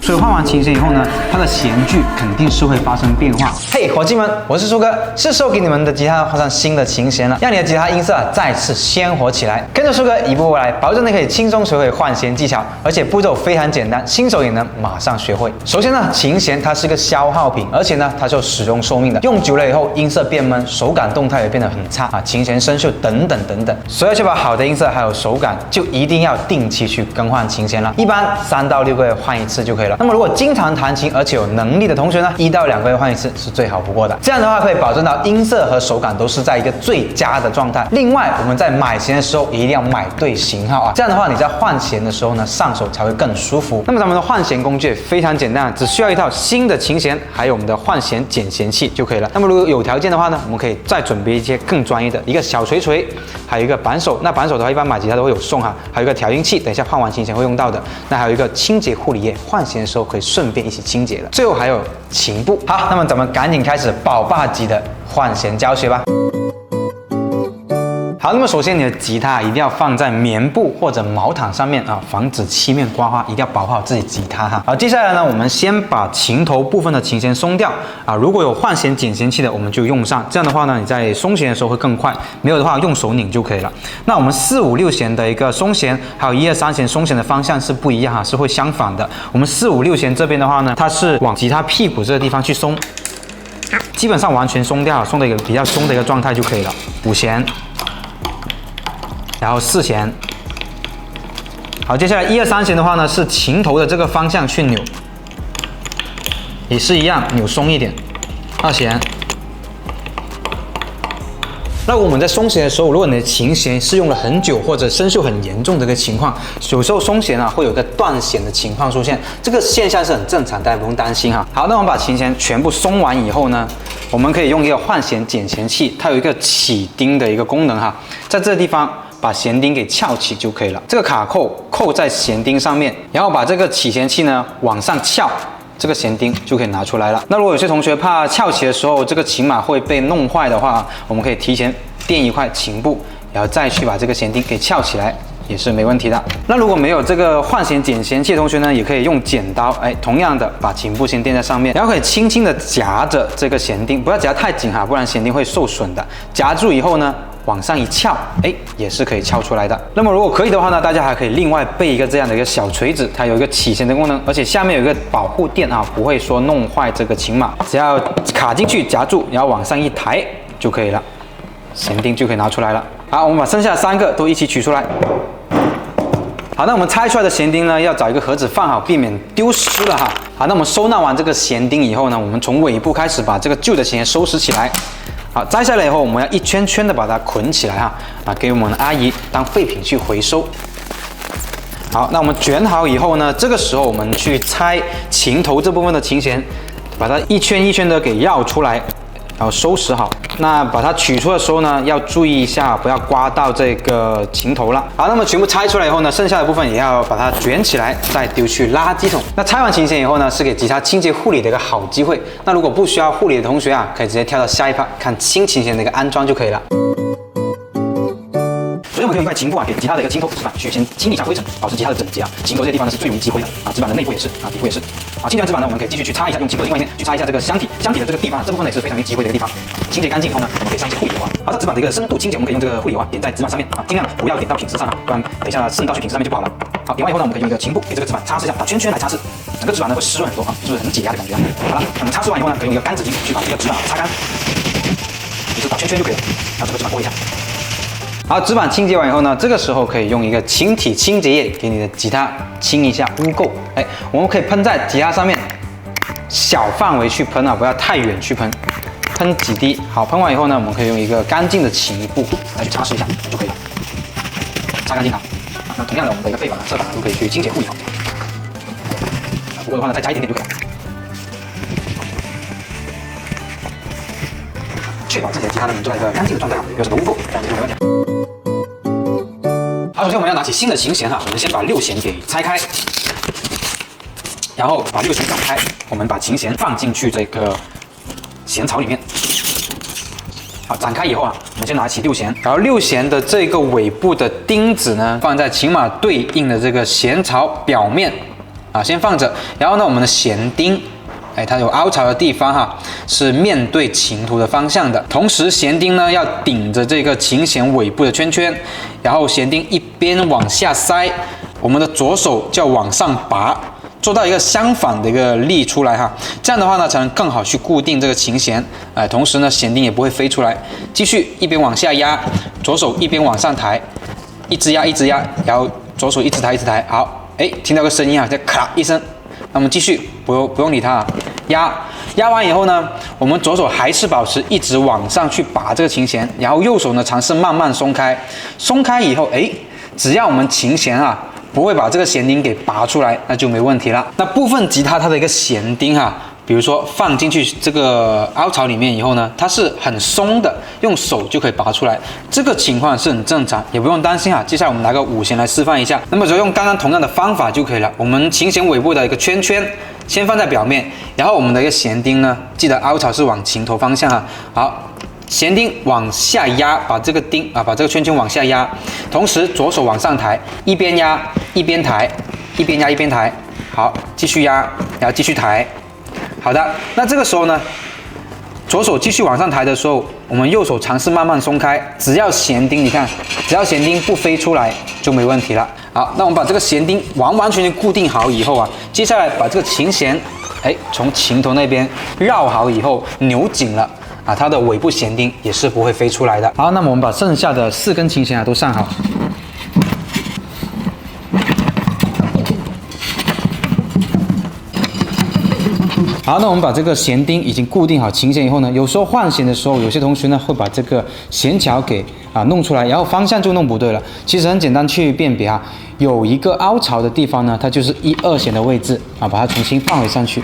所以换完琴弦以后呢，它的弦距肯定是会发生变化。嘿，伙计们，我是苏哥，是时候给你们的吉他换上新的琴弦了，让你的吉他音色再次鲜活起来。跟着苏哥一步步来，保证你可以轻松学会换弦技巧，而且步骤非常简单，新手也能马上学会。首先呢，琴弦它是一个消耗品，而且呢它是有使用寿命的，用久了以后音色变闷，手感动态也变得很差啊，琴弦生锈等等等等。所以要确保好的音色还有手感，就一定要定期去更换琴弦了，一般3到6个月换一次就可以了。那么如果经常弹琴而且有能力的同学呢，1到2个月换一次是最好不过的。这样的话可以保证到音色和手感都是在一个最佳的状态。另外，我们在买弦的时候一定要买对型号啊，这样的话你在换弦的时候呢，上手才会更舒服。那么咱们的换弦工具非常简单，只需要一套新的琴弦，还有我们的换弦剪弦器就可以了。那么如果有条件的话呢，我们可以再准备一些更专业的，一个小锤锤，还有一个扳手。那扳手的话，一般买吉他都会有送哈，还有一个调音器，等一下换完琴弦会用到的。那还有一个清洁护理液，换弦的时候可以顺便一起清洁了。最后还有琴布。好，那么咱们赶紧开始宝爸级的换弦教学吧。好，那么首先你的吉他一定要放在棉布或者毛毯上面啊，防止漆面刮花，一定要保护好自己吉他哈。好，接下来呢，我们先把琴头部分的琴弦松掉啊。如果有换弦剪弦器的，我们就用上。这样的话呢，你在松弦的时候会更快；没有的话，用手拧就可以了。那我们4、5、6弦的一个松弦，还有1、2、3弦松弦的方向是不一样哈，是会相反的。我们4、5、6弦这边的话呢，它是往吉他屁股这个地方去松，基本上完全松掉，松的一个比较松的一个状态就可以了。5弦。然后4弦，好，接下来1、2、3弦的话呢，是琴头的这个方向去扭，也是一样，扭松一点。2弦。那我们在松弦的时候，如果你的琴弦是用了很久或者生锈很严重的一个情况，有时候松弦啊会有一个断弦的情况出现，这个现象是很正常，大家不用担心哈。好，那我们把琴弦全部松完以后呢，我们可以用一个换弦剪弦器，它有一个起钉的一个功能哈，在这个地方把弦钉给翘起就可以了。这个卡扣在弦钉上面，然后把这个起弦器呢往上翘，这个弦钉就可以拿出来了。那如果有些同学怕翘起的时候这个琴码会被弄坏的话，我们可以提前垫一块琴布，然后再去把这个弦钉给翘起来，也是没问题的。那如果没有这个换弦剪弦器的同学呢，也可以用剪刀，同样的把琴布先垫在上面，然后可以轻轻的夹着这个弦钉，不要夹太紧哈，不然弦钉会受损的。夹住以后呢，往上一翘，也是可以翘出来的。那么如果可以的话呢，大家还可以另外备一个这样的一个小锤子，它有一个起弦的功能，而且下面有一个保护垫啊，不会说弄坏这个琴码。只要卡进去夹住，然后往上一抬就可以了，弦钉就可以拿出来了。好，我们把剩下3个都一起取出来。好，那我们拆出来的弦钉呢，要找一个盒子放好，避免丢失了哈。好，那我们收纳完这个弦钉以后呢，我们从尾部开始把这个旧的弦收拾起来。好，摘下来以后，我们要一圈圈的把它捆起来哈，给我们的阿姨当废品去回收。好，那我们卷好以后呢，这个时候我们去拆琴头这部分的琴弦，把它一圈一圈的给绕出来，然后收拾好。那把它取出的时候呢，要注意一下，不要刮到这个琴头了。好，那么全部拆出来以后呢，剩下的部分也要把它卷起来，再丢去垃圾桶。那拆完琴弦以后呢，是给吉他清洁护理的一个好机会。那如果不需要护理的同学啊，可以直接跳到下一趴看新琴弦的一个安装就可以了。首先我们用一块琴布啊，给吉他的一个琴头纸板去先清理一下灰尘，保持吉他的整洁啊。琴头这些地方呢是最容易积灰的啊，纸板的内部也是啊，底部也是。好，清洁完纸板呢，我们可以继续去擦一下，用琴头的另外一面去擦一下这个箱体的这个地方，这部分呢也是非常容易积灰的一个地方。清洁干净以后呢，我们可以上一些护理油啊。好，这纸板的一个深度清洁，我们可以用这个护理油啊点在纸板上面啊，尽量不要点到品质上啊，不然等一下渗到去品质上面就不好了。好，点完以后呢，我们可以用一个琴布给这个纸板擦拭一下，把圈圈来擦拭，整个纸板呢会湿润很多啊，就是很解压的感觉啊。好了，我们擦拭完以后呢，可以用一个干纸巾去把这个纸板擦干，也是打圈圈就可以了，然后整个纸板拨一下。好，纸板清洁完以后呢，这个时候可以用一个琴体清洁液给你的吉他清一下污垢。我们可以喷在吉他上面，小范围去喷啊，不要太远去喷，喷几滴。好，喷完以后呢，我们可以用一个干净的琴布来去擦拭一下就可以了，擦干净它。那同样的，我们的一个背板、侧板都可以去清洁护理好。不过的话呢，再加一点点就可以了。确保自己的吉他呢能做到一个干净的状态啊，没有什么污垢，这样就没问题。好，首先我们要拿起新的琴弦哈，我们先把6弦给拆开，然后把6弦展开，我们把琴弦放进去这个弦槽里面。好，展开以后啊，我们先拿起6弦，然后6弦的这个尾部的钉子呢，放在琴码对应的这个弦槽表面啊，先放着。然后呢，我们的弦钉，它有凹槽的地方哈，是面对琴头的方向的。同时，弦钉呢要顶着这个琴弦尾部的圈圈，然后弦钉一边往下塞，我们的左手就要往上拔。做到一个相反的一个力出来哈，这样的话呢，才能更好去固定这个琴弦，同时呢，弦钉也不会飞出来。继续一边往下压，左手一边往上抬，一直压，一直压，然后左手一直抬，一直抬。好，听到个声音啊，就咔一声。那么继续，不用理它啊，压完以后呢，我们左手还是保持一直往上去拔这个琴弦，然后右手呢尝试慢慢松开，松开以后，只要我们琴弦啊。不会把这个弦钉给拔出来，那就没问题了。那部分吉他它的一个弦钉哈，比如说放进去这个凹槽里面以后呢，它是很松的，用手就可以拔出来。这个情况是很正常，也不用担心哈。接下来我们拿个五弦来示范一下。那么只要用刚刚同样的方法就可以了。我们琴弦尾部的一个圈圈先放在表面，然后我们的一个弦钉呢，记得凹槽是往琴头方向哈。好。弦钉往下压，把这个圈圈往下压，同时左手往上抬，一边压一边抬，一边压一边抬。好，继续压，然后继续抬。好的，那这个时候呢，左手继续往上抬的时候，我们右手尝试慢慢松开，只要弦钉，你看，只要弦钉不飞出来就没问题了。好，那我们把这个弦钉完全固定好以后啊，接下来把这个琴弦，从琴头那边绕好以后，扭紧了。它的尾部弦钉也是不会飞出来的。好，那么我们把剩下的4根琴弦都上好。好，那我们把这个弦钉已经固定好琴弦以后呢，有时候换弦的时候，有些同学呢会把这个弦桥给弄出来，然后方向就弄不对了。其实很简单去辨别啊，有一个凹槽的地方呢，它就是1、2弦的位置啊，把它重新放回上去。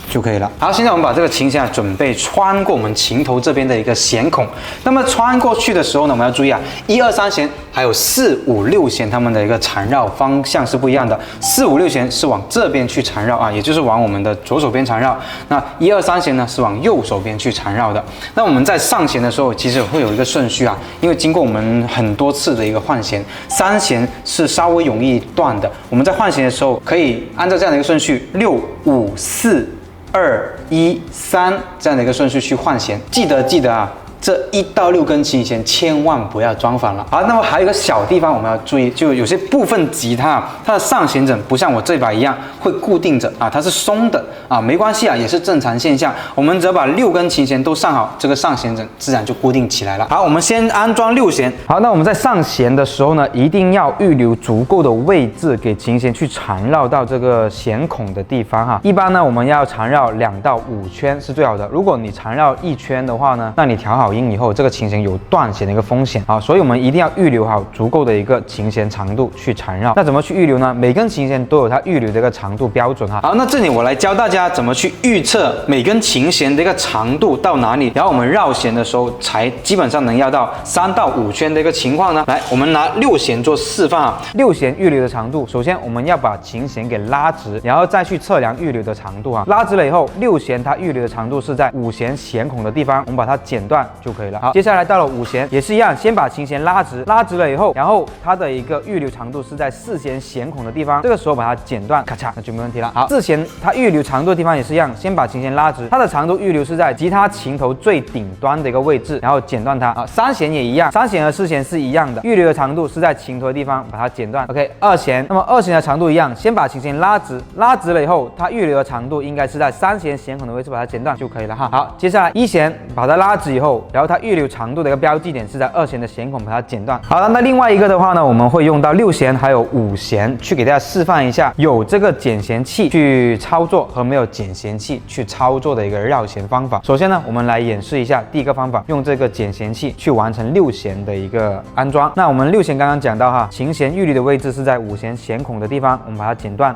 就可以了。好，现在我们把这个琴弦准备穿过我们琴头这边的一个弦孔。那么穿过去的时候呢，我们要注意啊，1、2、3弦还有4、5、6弦它们的一个缠绕方向是不一样的。4、5、6弦是往这边去缠绕啊，也就是往我们的左手边缠绕。那1、2、3弦呢是往右手边去缠绕的。那我们在上弦的时候，其实会有一个顺序啊，因为经过我们很多次的一个换弦，3弦是稍微容易断的。我们在换弦的时候，可以按照这样的一个顺序，6、5、4。2、1、3这样的一个顺序去换弦，记得啊，这1到6根琴弦千万不要装反了。好，那么还有一个小地方我们要注意，就有些部分吉他它的上弦枕不像我这把一样会固定着啊，它是松的啊，没关系啊，也是正常现象。我们只要把6根琴弦都上好，这个上弦枕自然就固定起来了。好，我们先安装6弦。好，那我们在上弦的时候呢，一定要预留足够的位置给琴弦去缠绕到这个弦孔的地方哈。一般呢，我们要缠绕2到5圈是最好的。如果你缠绕1圈的话呢，那你调好音以后，这个琴弦有断弦的一个风险啊，所以我们一定要预留好足够的一个琴弦长度去缠绕。那怎么去预留呢？每根琴弦都有它预留的一个长度标准哈。好，那这里我来教大家怎么去预测每根琴弦的一个长度到哪里，然后我们绕弦的时候才基本上能要到3到5圈的一个情况呢。来，我们拿6弦做示范啊。6弦预留的长度，首先我们要把琴弦给拉直，然后再去测量预留的长度啊。拉直了以后，6弦它预留的长度是在5弦弦孔的地方，我们把它剪断就可以了。好，接下来到了5弦也是一样，先把琴弦拉直，拉直了以后，然后它的一个预留长度是在4弦弦孔的地方，这个时候把它剪断，咔嚓，那就没问题了。好，4弦它预留长度的地方也是一样，先把琴弦拉直，它的长度预留是在吉他琴头最顶端的一个位置，然后剪断它。啊，3弦也一样，3弦和4弦是一样的，预留的长度是在琴头的地方，把它剪断。OK， 2弦，那么2弦的长度一样，先把琴弦拉直，拉直了以后，它预留的长度应该是在3弦弦孔的位置，把它剪断就可以了哈。好，接下来1弦把它拉直以后，然后它预留长度的一个标记点是在2弦的弦孔，把它剪断。好了，那另外一个的话呢，我们会用到6弦还有5弦去给大家示范一下有这个剪弦器去操作和没有剪弦器去操作的一个绕弦方法。首先呢，我们来演示一下第一个方法，用这个剪弦器去完成6弦的一个安装。那我们6弦刚刚讲到哈，琴弦预留的位置是在5弦弦孔的地方，我们把它剪断。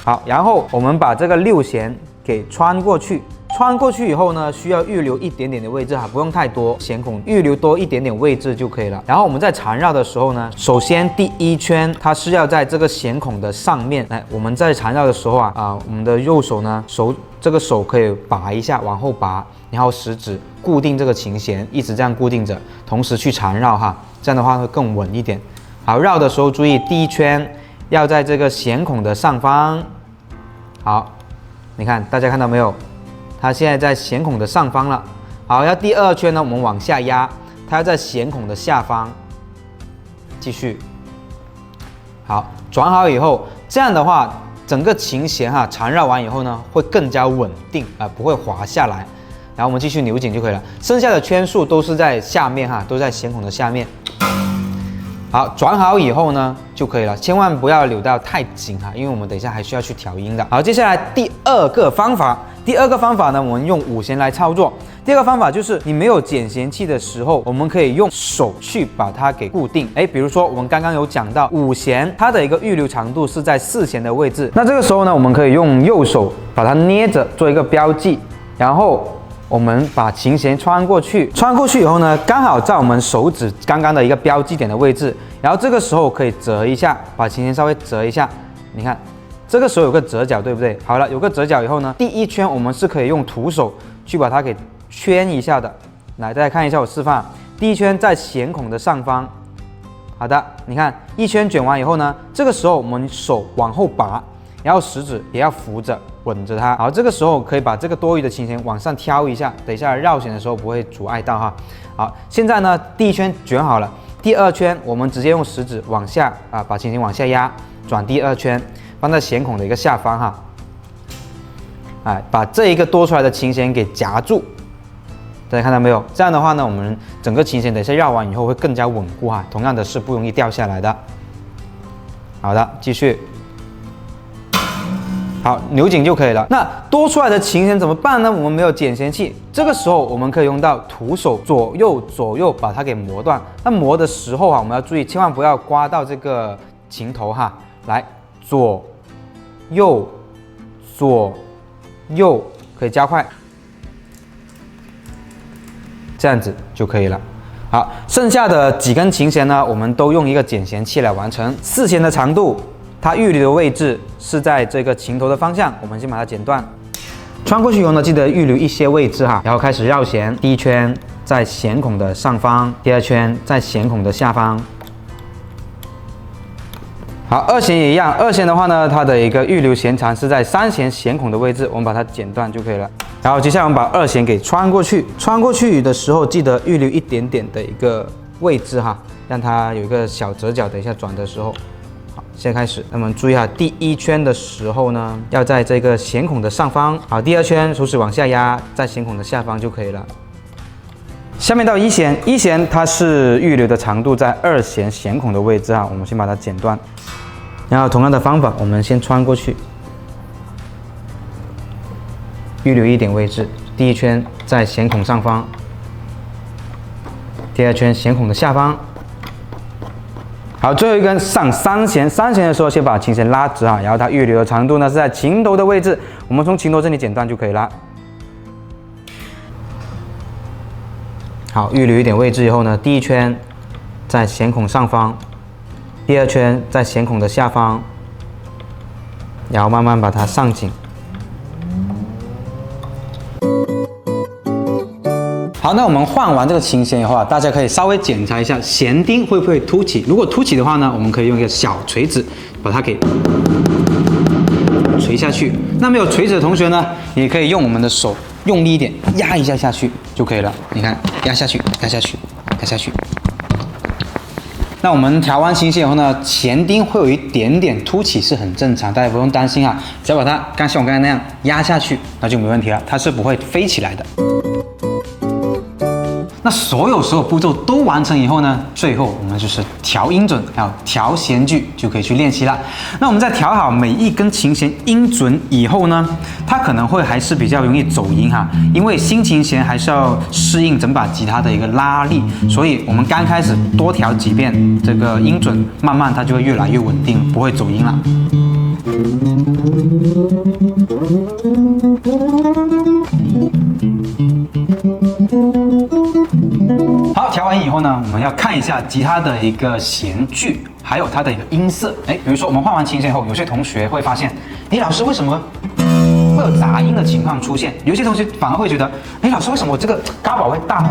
好，然后我们把这个6弦给穿过去。穿过去以后呢，需要预留一点点的位置哈，不用太多，弦孔预留多一点点位置就可以了。然后我们在缠绕的时候呢，首先第1圈它是要在这个弦孔的上面。来，我们在缠绕的时候我们的右手呢，这个手可以拔一下，往后拔，然后食指固定这个琴弦，一直这样固定着，同时去缠绕哈，这样的话会更稳一点。好，绕的时候注意第1圈要在这个弦孔的上方。好，你看大家看到没有？它现在在弦孔的上方了。好，要第2圈呢，我们往下压，它要在弦孔的下方。继续。好，转好以后，这样的话，整个琴弦缠绕完以后呢，会更加稳定不会滑下来。然后我们继续扭紧就可以了，剩下的圈数都是在下面都在弦孔的下面。好，转好以后呢就可以了，千万不要扭到太紧因为我们等一下还需要去调音的。好，接下来第二个方法呢，我们用5弦来操作。第二个方法就是你没有减弦器的时候，我们可以用手去把它给固定。比如说我们刚刚有讲到5弦，它的一个预留长度是在4弦的位置，那这个时候呢，我们可以用右手把它捏着做一个标记，然后我们把琴弦穿过去以后呢，刚好在我们手指刚刚的一个标记点的位置，然后这个时候可以折一下，把琴弦稍微折一下，你看这个时候有个折角，对不对？好了，有个折角以后呢，第1圈我们是可以用徒手去把它给圈一下的。来，大家看一下我示范，第1圈在弦孔的上方。好的，你看1圈卷完以后呢，这个时候我们手往后拔，然后食指也要扶着稳着它。好，这个时候可以把这个多余的琴弦往上挑一下，等一下绕弦的时候不会阻碍到哈。好，现在呢第1圈卷好了，第2圈我们直接用食指往下把琴弦往下压，转第2圈，放在弦孔的一个下方哈。把这一个多出来的琴弦给夹住，大家看到没有？这样的话呢，我们整个琴弦等一下绕完以后会更加稳固哈，同样的是不容易掉下来的。好的，继续。好，扭紧就可以了。那多出来的琴弦怎么办呢？我们没有减弦器，这个时候我们可以用到徒手左右把它给磨断。那磨的时候我们要注意，千万不要刮到这个琴头哈。来，左右左右，可以加快，这样子就可以了。好，剩下的几根琴弦呢，我们都用一个减弦器来完成。4弦的长度，它预留的位置是在这个琴头的方向，我们先把它剪断。穿过去以后呢，记得预留一些位置哈，然后开始绕弦。第1圈在弦孔的上方，第2圈在弦孔的下方。好，2弦也一样。2弦的话呢，它的一个预留弦长是在3弦弦孔的位置，我们把它剪断就可以了。然后接下来我们把2弦给穿过去，穿过去的时候记得预留一点点的一个位置哈，让它有一个小折角，等一下转的时候。好，现在开始，那么注意哈，第1圈的时候呢，要在这个弦孔的上方。好，第2圈手指往下压，在弦孔的下方就可以了。下面到1弦，1弦它是预留的长度在2弦弦孔的位置哈，我们先把它剪断。然后同样的方法，我们先穿过去，预留一点位置。第1圈在弦孔上方，第2圈弦孔的下方。好，最后一根上3弦，3弦的时候先把琴弦拉直然后它预留的长度呢是在琴头的位置，我们从琴头这里剪断就可以了。好，预留一点位置以后呢，第1圈在弦孔上方。第2圈在弦孔的下方，然后慢慢把它上紧。好，那我们换完这个琴弦以后大家可以稍微检查一下弦钉会不会凸起。如果凸起的话呢，我们可以用一个小锤子把它给锤下去。那没有锤子的同学呢，也可以用我们的手用力一点压一下下去就可以了。你看，压下去，压下去，压下去。那我们调完琴弦以后呢，弦钉会有一点点凸起是很正常，大家不用担心啊。只要把它像我刚才那样压下去，那就没问题了，它是不会飞起来的。那所有步骤都完成以后呢，最后我们就是调音准，还有调弦距就可以去练习了。那我们在调好每一根琴弦音准以后呢，它可能会还是比较容易走音哈，因为新琴弦还是要适应整把吉他的一个拉力，所以我们刚开始多调几遍这个音准，慢慢它就会越来越稳定，不会走音了。好，调完以后呢，我们要看一下吉他的一个弦距，还有它的一个音色。比如说我们换完琴弦后，有些同学会发现，老师为什么会有杂音的情况出现？有些同学反而会觉得，老师为什么我这个嘎宝会大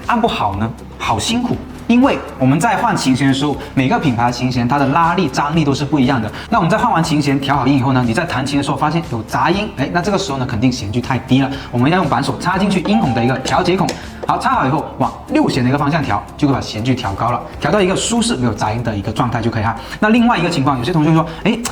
按不好呢？好辛苦。因为我们在换琴弦的时候，每个品牌的琴弦它的拉力、张力都是不一样的。那我们在换完琴弦调好音以后呢，你在弹琴的时候发现有杂音，那这个时候呢，肯定弦距太低了，我们要用扳手插进去音孔的一个调节孔。好，插好以后往6弦的一个方向调，就会把弦距调高了，调到一个舒适没有杂音的一个状态就可以哈。那另外一个情况，有些同学说，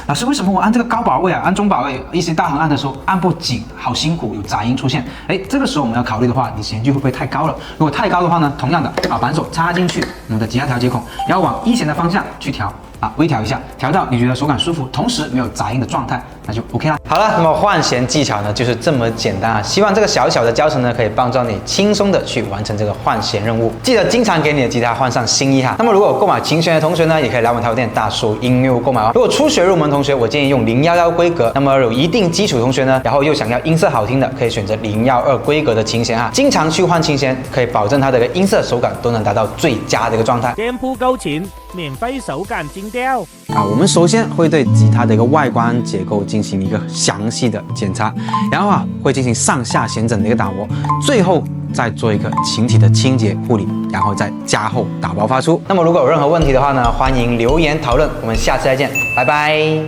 老师为什么我按这个高把位按中把位一些大横按的时候按不紧，好辛苦，有杂音出现。这个时候我们要考虑的话，你弦距会不会太高了？如果太高的话呢，同样的把扳手插进去我们的吉他调节孔，然后往1弦的方向去调。微调一下，调到你觉得手感舒服，同时没有杂音的状态，那就 OK 啦。好了，那么换弦技巧呢，就是这么简单啊。希望这个小小的教程呢，可以帮助你轻松的去完成这个换弦任务。记得经常给你的吉他换上新衣哈。那么如果购买琴弦的同学呢，也可以来我们淘宝店大叔音乐购买哦。如果初学入门同学，我建议用011规格。那么有一定基础同学呢，然后又想要音色好听的，可以选择012规格的琴弦哈。经常去换琴弦，可以保证它的音色手感都能达到最佳的一个状态。店铺购前免费手感精雕。我们首先会对吉他的一个外观结构进行一个详细的检查，然后会进行上下弦枕的一个打磨，最后再做一个琴体的清洁护理，然后再加厚打包发出。那么如果有任何问题的话呢，欢迎留言讨论，我们下次再见，拜拜。